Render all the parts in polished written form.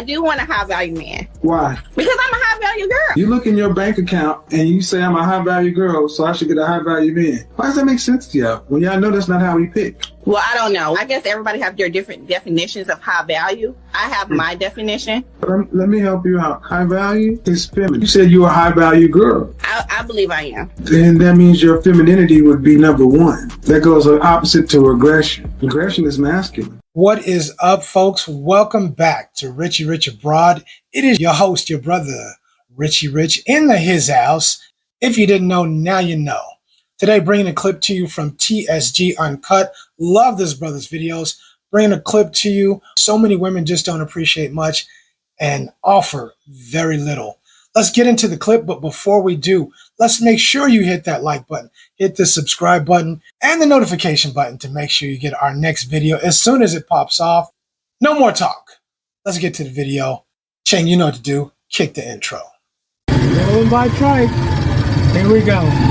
I do want a high value man. Why? Because I'm a high value girl. You look in your bank account and you say I'm a high value girl, so I should get a high value man. Why does that make sense to y'all? When y'all know that's not how we pick. Well, I don't know. I guess everybody have their different definitions of high value. I have my definition. Let me help you out. High value is feminine. You said you're a high value girl. I believe I am. Then that means your femininity would be number one. That goes opposite to aggression. Aggression is masculine. What is up, folks? Welcome back to Richie Rich Abroad. It is your host, your brother, Richie Rich, in the his house. If you didn't know, now you know. Today, bringing a clip to you from toTSG UNCUT. Love this brother's videos. Bringing a clip to you. So many women just don't appreciate much and offer very little. Let's get into the clip, but before we do, let's make sure you hit that like button, hit the subscribe button, and the notification button to make sure you get our next video as soon as it pops off. No more talk. Let's get to the video. Cheng, you know what to do. Kick the intro. Rolling by Tripe. Here we go.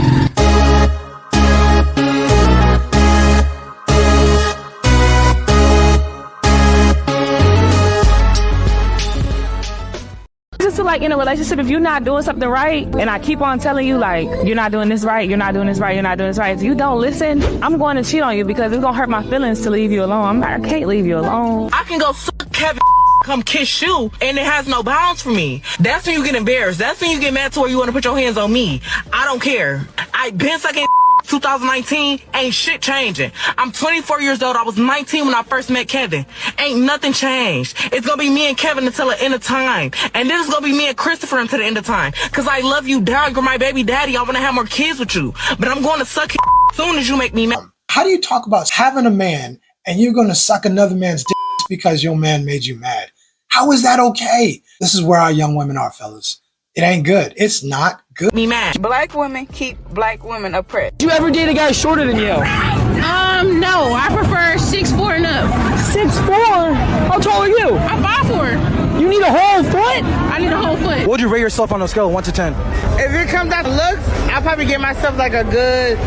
Like in a relationship, if you're not doing something right and I keep on telling you like you're not doing this right, you're not doing this right, you're not doing this right, if you don't listen, I'm going to cheat on you because it's gonna hurt my feelings to leave you alone. I can't leave you alone. I can go suck Kevin come kiss you and it has no bounds for me. That's when you get embarrassed. That's when you get mad to where you want to put your hands on me. I don't care. I been sucking 2019, ain't shit changing. I'm 24 years old. I was 19 when I first met Kevin. Ain't nothing changed. It's gonna be me and Kevin until the end of time. And then it's gonna be me and Christopher until the end of time. Cause I love you down. You're my baby daddy. I wanna have more kids with you. But I'm going to suck his as soon as you make me mad. How do you talk about having a man and you're gonna suck another man's dick because your man made you mad? How is that okay? This is where our young women are, fellas. It ain't good. It's not good. Me mad. Black women keep black women oppressed. You ever date a guy shorter than you? No. I prefer 6'4" and up. 6'4"? How tall are you? I'm 5'4". You need a whole foot? I need a whole foot. What would you rate yourself on a scale of 1 to 10? If it comes down to looks, I'll probably give myself like a good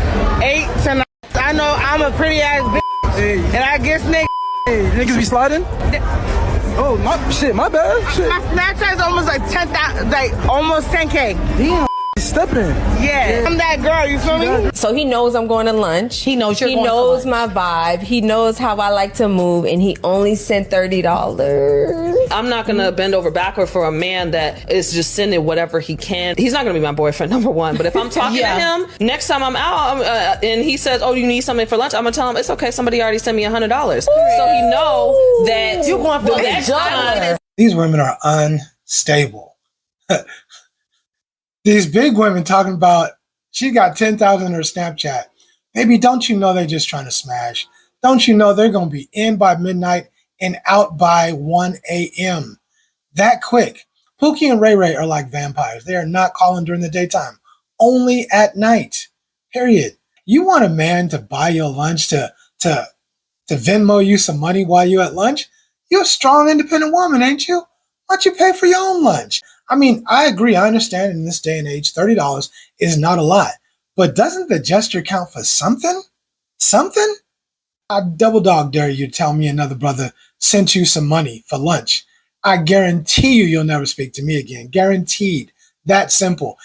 8 to 9. I know I'm a pretty ass bitch, and I guess Niggas be sliding? Oh, my bad. Shit. My Snapchat is almost like 10,000, like almost 10K. Damn, stepping. Yeah, I'm that girl, you feel me? So he knows I'm going to lunch. He knows you're going to lunch. He knows my vibe. He knows how I like to move, and he only sent $30. I'm not going to bend over backward for a man that is just sending whatever he can. He's not going to be my boyfriend, number one. But if I'm talking to him, next time I'm out and he says, oh, you need something for lunch, I'm going to tell him, it's okay, somebody already sent me $100. So he know that you're going for that time. These women are unstable. These big women talking about she got 10,000 in her Snapchat. Baby, don't you know they're just trying to smash? Don't you know they're going to be in by midnight and out by 1 a.m. that quick? Pookie and Ray Ray are like vampires. They are not calling during the daytime, only at night, period. You want a man to buy your lunch, to Venmo you some money while you're at lunch? You're a strong, independent woman, ain't you? Why don't you pay for your own lunch? I mean, I agree. I understand in this day and age, $30 is not a lot. But doesn't the gesture count for something? Something? I double dog dare you to tell me another brother sent you some money for lunch. I guarantee you'll never speak to me again. Guaranteed. That simple.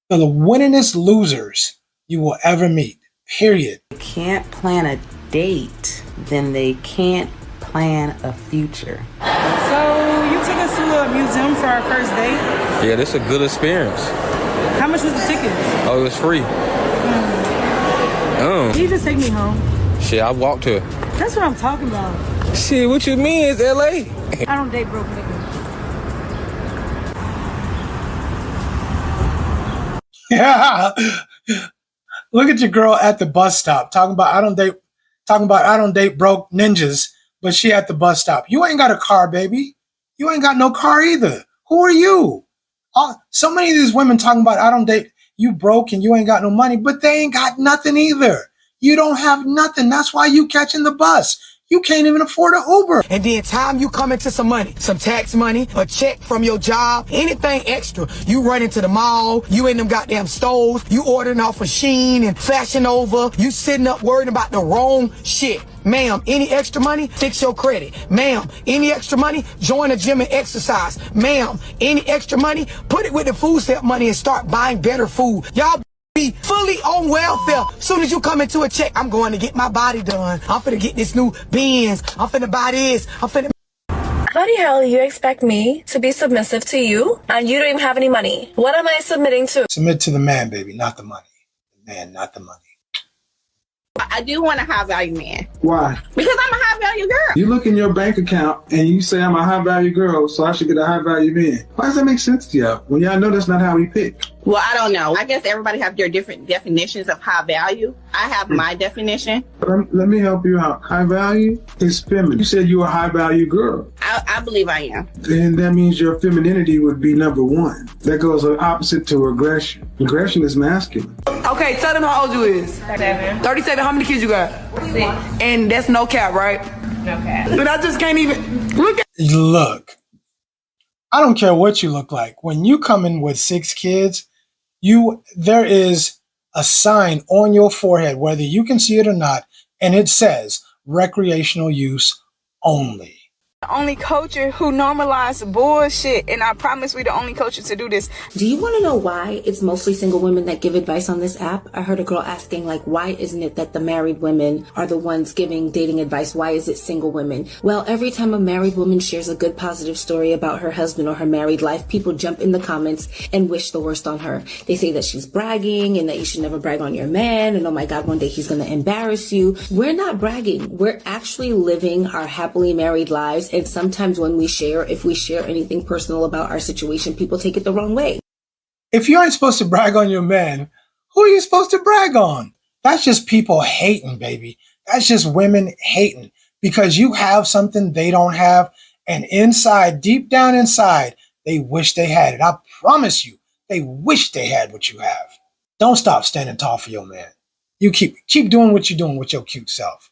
They're the winningest losers you will ever meet. Period. They can't plan a date, then they can't plan a future. So you took us to a museum for our first date? Yeah, this is a good experience. How much was the ticket? Oh, it was free. Can you just take me home? Shit, I walked here. That's what I'm talking about. Shit, what you mean? It's LA. I don't date broke niggas. Yeah. Look at your girl at the bus stop talking about I don't date broke ninjas, but she at the bus stop. You ain't got a car, baby. You ain't got no car either. Who are you? So many of these women talking about I don't date you broke and you ain't got no money, but they ain't got nothing either. You don't have nothing. That's why you catching the bus. You can't even afford an Uber. And then time you come into some money, some tax money, a check from your job, anything extra, you run into the mall, you in them goddamn stores, you ordering off of Shein and Fashion Over, you sitting up worrying about the wrong shit. Ma'am, any extra money, fix your credit. Ma'am, any extra money, join a gym and exercise. Ma'am, any extra money, put it with the food stamp money and start buying better food. Y'all be fully on welfare. Soon as you come into a check, I'm going to get my body done. I'm finna get this new Benz. I'm finna buy this. I'm finna... Bloody hell, you expect me to be submissive to you? And you don't even have any money. What am I submitting to? Submit to the man, baby, not the money. The man, not the money. I do want a high value man. Why? Because I'm a high value girl. You look in your bank account and you say I'm a high value girl, so I should get a high value man. Why does that make sense to y'all? When y'all know that's not how we pick. Well, I don't know. I guess everybody have their different definitions of high value. I have my definition. Let me help you out. High value is feminine. You said you're a high value girl. I believe I am. And that means your femininity would be number one. That goes opposite to aggression. Aggression is masculine. Okay, tell them how old you is. 37. 37. How many kids you got? 6. And that's no cap, right? No cap. But I just can't even look at. Look, I don't care what you look like. When you come in with 6 kids, there is a sign on your forehead, whether you can see it or not, and it says recreational use only. The only culture who normalized bullshit, and I promise we the only culture to do this. Do you want to know why it's mostly single women that give advice on this app? I heard a girl asking, like, why isn't it that the married women are the ones giving dating advice? Why is it single women? Well, every time a married woman shares a good positive story about her husband or her married life, people jump in the comments and wish the worst on her. They say that she's bragging and that you should never brag on your man, and oh my God, one day he's going to embarrass you. We're not bragging. We're actually living our happily married lives. And sometimes when we share, if we share anything personal about our situation, people take it the wrong way. If you ain't supposed to brag on your man, who are you supposed to brag on? That's just people hating, baby. That's just women hating because you have something they don't have. And inside, deep down inside, they wish they had it. I promise you, they wish they had what you have. Don't stop standing tall for your man. You keep doing what you're doing with your cute self.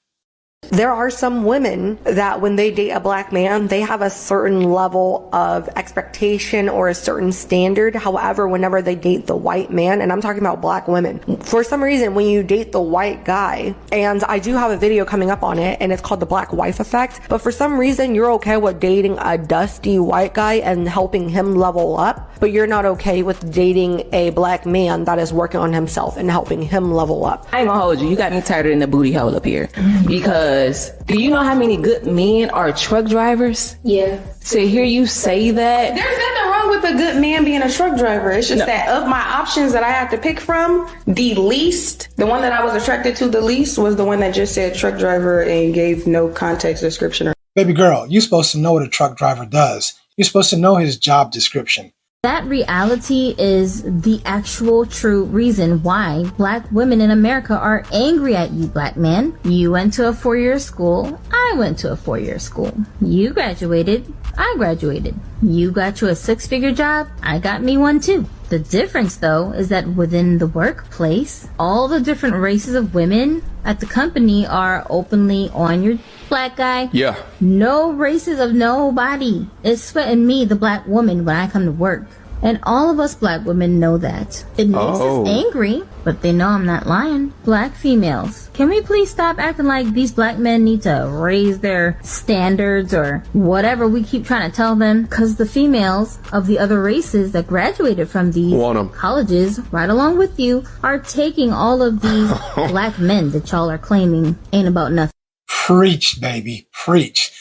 There are some women that when they date a black man, they have a certain level of expectation or a certain standard. However, whenever they date the white man, and I'm talking about black women, for some reason, when you date the white guy, and I do have a video coming up on it, and it's called the black wife effect, but for some reason, you're okay with dating a dusty white guy and helping him level up, but you're not okay with dating a black man that is working on himself and helping him level up. I ain't gonna hold you. You got me tighter than the booty hole up here. Because do you know how many good men are truck drivers? Yeah. To hear you say that. There's nothing wrong with a good man being a truck driver. It's just that of my options that I had to pick from, the one that I was attracted to the least was the one that just said truck driver and gave no context description. Baby girl, you're supposed to know what a truck driver does. You're supposed to know his job description. That reality is the actual true reason why black women in America are angry at you, black men. You went to a 4-year school. I went to a 4-year school. You graduated. I graduated. You got you a 6-figure job. I got me one too. The difference, though, is that within the workplace, all the different races of women at the company are openly on your black guy. Yeah. No races of nobody is sweating me, the black woman, when I come to work. And all of us black women know that. It makes us angry, but they know I'm not lying. Black females, can we please stop acting like these black men need to raise their standards or whatever we keep trying to tell them? Because the females of the other races that graduated from these colleges, right along with you, are taking all of these black men that y'all are claiming ain't about nothing. Preach, baby, preach.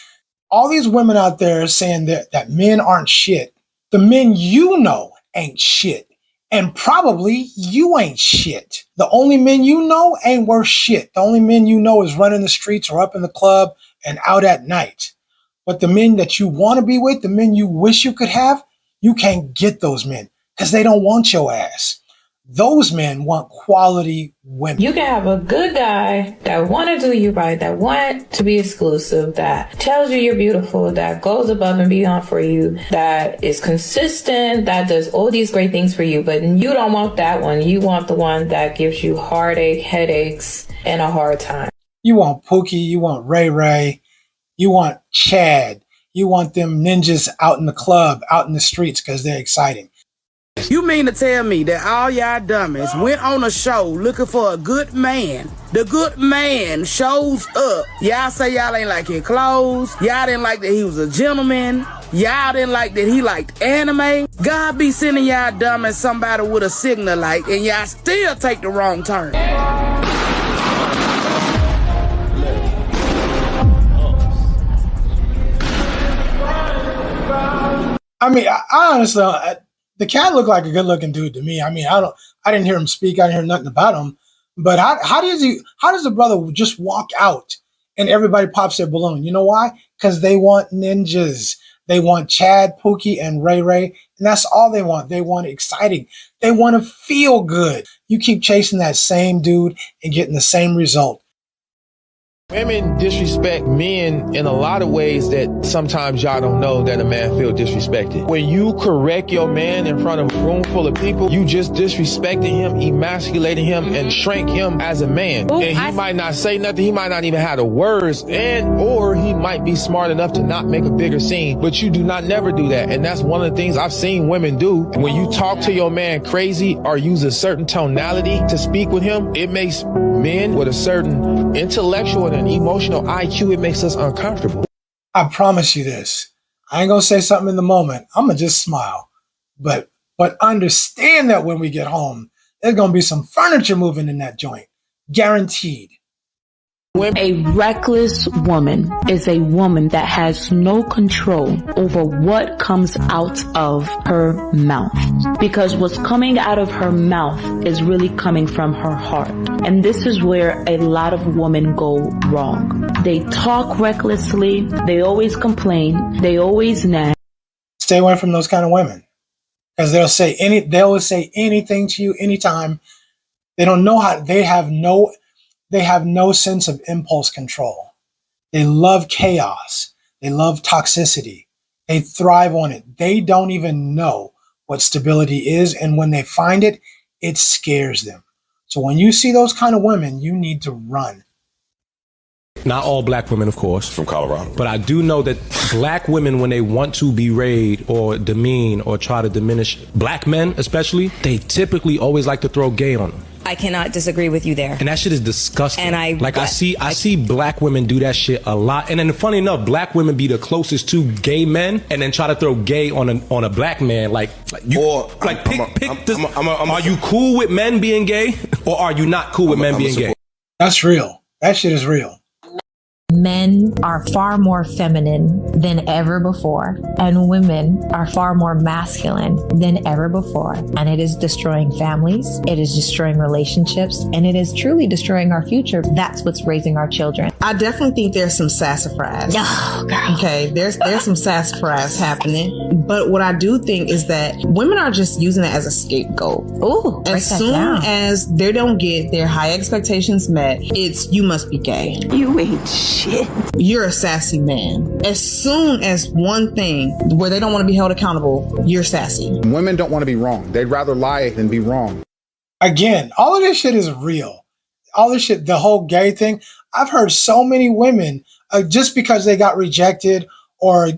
All these women out there saying that men aren't shit. The men you know ain't shit. And probably you ain't shit. The only men you know ain't worth shit. The only men you know is running the streets or up in the club and out at night. But the men that you want to be with, the men you wish you could have, you can't get those men because they don't want your ass. Those men want quality women. You can have a good guy that want to do you right, that want to be exclusive, that tells you you're beautiful, that goes above and beyond for you, that is consistent, that does all these great things for you. But you don't want that one. You want the one that gives you heartache, headaches, and a hard time. You want Pookie. You want Ray Ray. You want Chad. You want them ninjas out in the club, out in the streets because they're exciting. You mean to tell me that all y'all dummies went on a show looking for a good man? The good man shows up. Y'all say y'all ain't like his clothes. Y'all didn't like that he was a gentleman. Y'all didn't like that he liked anime. God be sending y'all dummies somebody with a signal light, and y'all still take the wrong turn. I mean, I honestly, the cat looked like a good-looking dude to me. I mean, I didn't hear him speak. I didn't hear nothing about him. But how does the brother just walk out and everybody pops their balloon? You know why? Because they want ninjas. They want Chad, Pookie, and Ray Ray, and that's all they want. They want exciting. They want to feel good. You keep chasing that same dude and getting the same result. Women disrespect men in a lot of ways that sometimes y'all don't know that a man feel disrespected. When you correct your man in front of a room full of people, you just disrespecting him, emasculating him, and shrink him as a man. And he might not say nothing, he might not even have the words, or he might be smart enough to not make a bigger scene, but you do not never do that. And that's one of the things I've seen women do. When you talk to your man crazy or use a certain tonality to speak with him, it makes men with a certain intellectual and emotional IQ, it makes us uncomfortable. I promise you this. I ain't gonna say something in the moment. I'm gonna just smile. But understand that when we get home, there's gonna be some furniture moving in that joint. Guaranteed. A reckless woman is a woman that has no control over what comes out of her mouth, because what's coming out of her mouth is really coming from her heart. And this is where a lot of women go wrong. They talk recklessly, they always complain, they always nag. Stay away from those kind of women, because they'll say anything to you anytime. They don't know how. They have no sense of impulse control. They love chaos. They love toxicity. They thrive on it. They don't even know what stability is. And when they find it, it scares them. So when you see those kind of women, you need to run. Not all black women, of course. From Colorado. But I do know that black women, when they want to berate or demean or try to diminish black men especially, they typically always like to throw gay on them. I cannot disagree with you there. And that shit is disgusting. And I see black women do that shit a lot. And then funny enough, black women be the closest to gay men and then try to throw gay on a black man. Are you cool with men being gay, or are you not cool with men being gay? That's real. That shit is real. Men are far more feminine than ever before, and women are far more masculine than ever before. And it is destroying families, it is destroying relationships, and it is truly destroying our future. That's what's raising our children. I definitely think there's some sassafras. Oh, girl. Okay, there's some sassafras happening. But what I do think is that women are just using it as a scapegoat. Ooh, as soon as they don't get their high expectations met, it's you must be gay. You ain't shit. You're a sassy man. As soon as one thing where they don't want to be held accountable, you're sassy. Women don't want to be wrong. They'd rather lie than be wrong. Again, all of this shit is real. All this shit, the whole gay thing. I've heard so many women, just because they got rejected or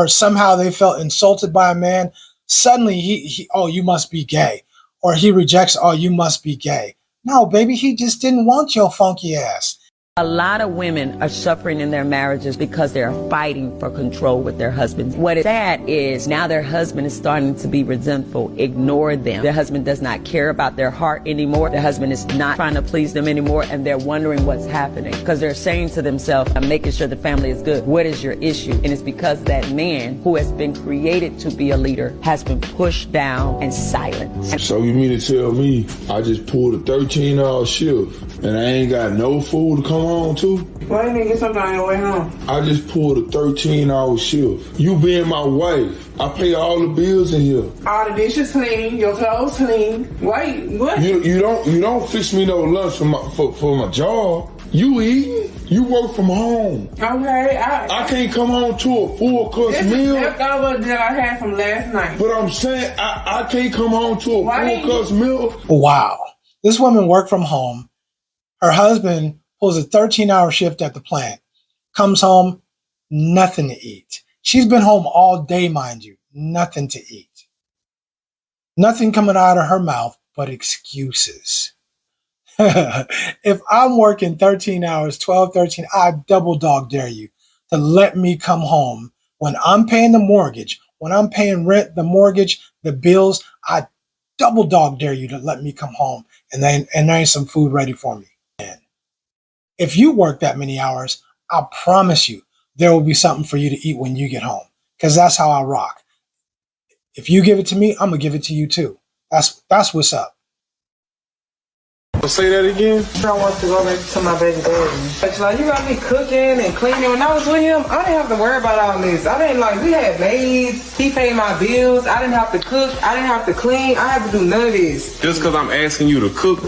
somehow they felt insulted by a man, suddenly he oh, you must be gay. Or he rejects, oh, you must be gay. No, baby, he just didn't want your funky ass. A lot of women are suffering in their marriages because they're fighting for control with their husbands. What is sad is now their husband is starting to be resentful, ignore them. Their husband does not care about their heart anymore. Their husband is not trying to please them anymore, and they're wondering what's happening because they're saying to themselves, I'm making sure the family is good. What is your issue? And it's because that man who has been created to be a leader has been pushed down and silenced. So you mean to tell me I just pulled a 13-hour shift and I ain't got no food to come home to? Why you didn't get something on your way home? I just pulled a 13-hour shift. You being my wife, I pay all the bills in here. All the dishes clean, your clothes clean. Wait, what? You don't fix me no lunch for my job. You eat. You work from home. Okay, I can't come home to a full-course meal. This is leftover that I had from last night. But I'm saying I can't come home to a full-course meal. Wow. This woman worked from home. Her husband pulls a 13-hour shift at the plant. Comes home, nothing to eat. She's been home all day, mind you. Nothing to eat. Nothing coming out of her mouth but excuses. If I'm working 13 hours, 12, 13, I double dog dare you to let me come home when I'm paying the mortgage, when I'm paying rent, the mortgage, the bills. I double dog dare you to let me come home and there ain't some food ready for me. And if you work that many hours, I promise you there will be something for you to eat when you get home, because that's how I rock. If you give it to me, I'm gonna give it to you too. That's what's up. Say that again? I want to go back to my baby daddy. Like, you got me cooking and cleaning. When I was with him, I didn't have to worry about all this. I didn't we had maids. He paid my bills. I didn't have to cook. I didn't have to clean. I had to do none of this. Just because I'm asking you to cook?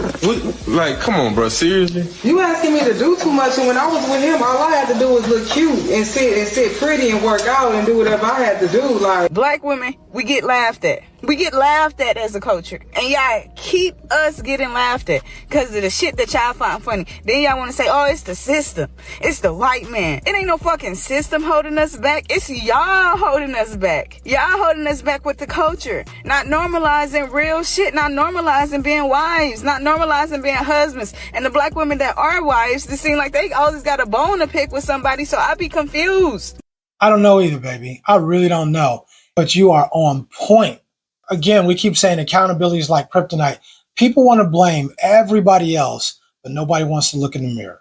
Come on, bro, seriously? You asking me to do too much, and when I was with him, all I had to do was look cute and sit pretty and work out and do whatever I had to do. Black women, we get laughed at. We get laughed at as a culture. And y'all keep us getting laughed at because of the shit that y'all find funny. Then y'all want to say, oh, it's the system. It's the white man. It ain't no fucking system holding us back. It's y'all holding us back. Y'all holding us back with the culture. Not normalizing real shit. Not normalizing being wives. Not normalizing being husbands. And the black women that are wives, they seem like they always got a bone to pick with somebody. So I be confused. I don't know either, baby. I really don't know. But you are on point. Again, we keep saying accountability is like kryptonite. People want to blame everybody else, but nobody wants to look in the mirror.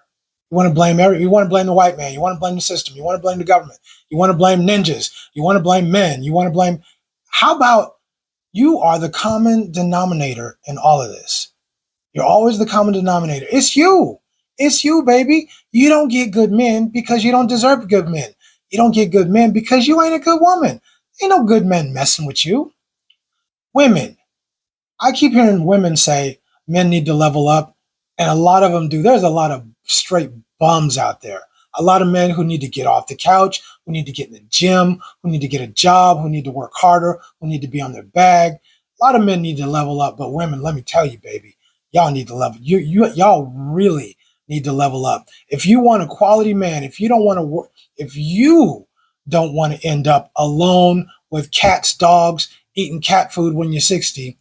You want to blame you want to blame the white man. You want to blame the system. You want to blame the government. You want to blame ninjas. You want to blame men. You want to blame. How about you are the common denominator in all of this? You're always the common denominator. It's you. It's you, baby. You don't get good men because you don't deserve good men. You don't get good men because you ain't a good woman. Ain't no good men messing with you. Women. I keep hearing women say men need to level up, and a lot of them do. There's a lot of straight bums out there. A lot of men who need to get off the couch, who need to get in the gym, who need to get a job, who need to work harder, who need to be on their bag. A lot of men need to level up, but women, let me tell you, baby, y'all need to level. Y'all really need to level up. If you want a quality man, if you don't want to work, if you don't want to end up alone with cats, dogs, eating cat food when you're 60,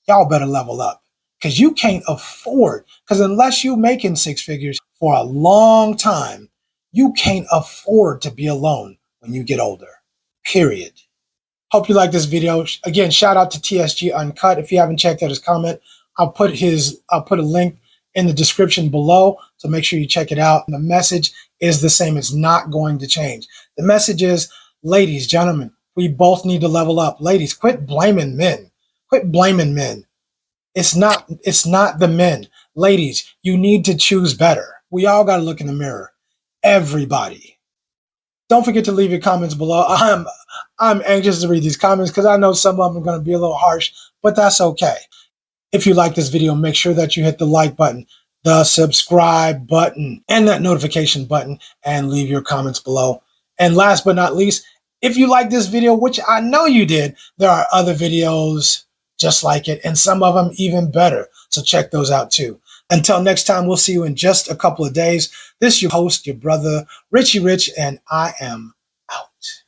y'all better level up, because you can't afford, because unless you're making six figures for a long time, you can't afford to be alone when you get older, period. Hope you like this video. Again, shout out to TSG Uncut. If you haven't checked out his comment, I'll put a link in the description below, so make sure you check it out. And the message is the same. It's not going to change. The message is, ladies, gentlemen, we both need to level up. Ladies, quit blaming men. Quit blaming men. It's not the men. Ladies, you need to choose better. We all got to look in the mirror. Everybody. Don't forget to leave your comments below. I'm anxious to read these comments because I know some of them are going to be a little harsh, but that's okay. If you like this video, make sure that you hit the like button, the subscribe button, and that notification button, and leave your comments below. And last but not least, if you like this video, which I know you did, there are other videos just like it, and some of them even better. So check those out too. Until next time, we'll see you in just a couple of days. This is your host, your brother, Richie Rich, and I am out.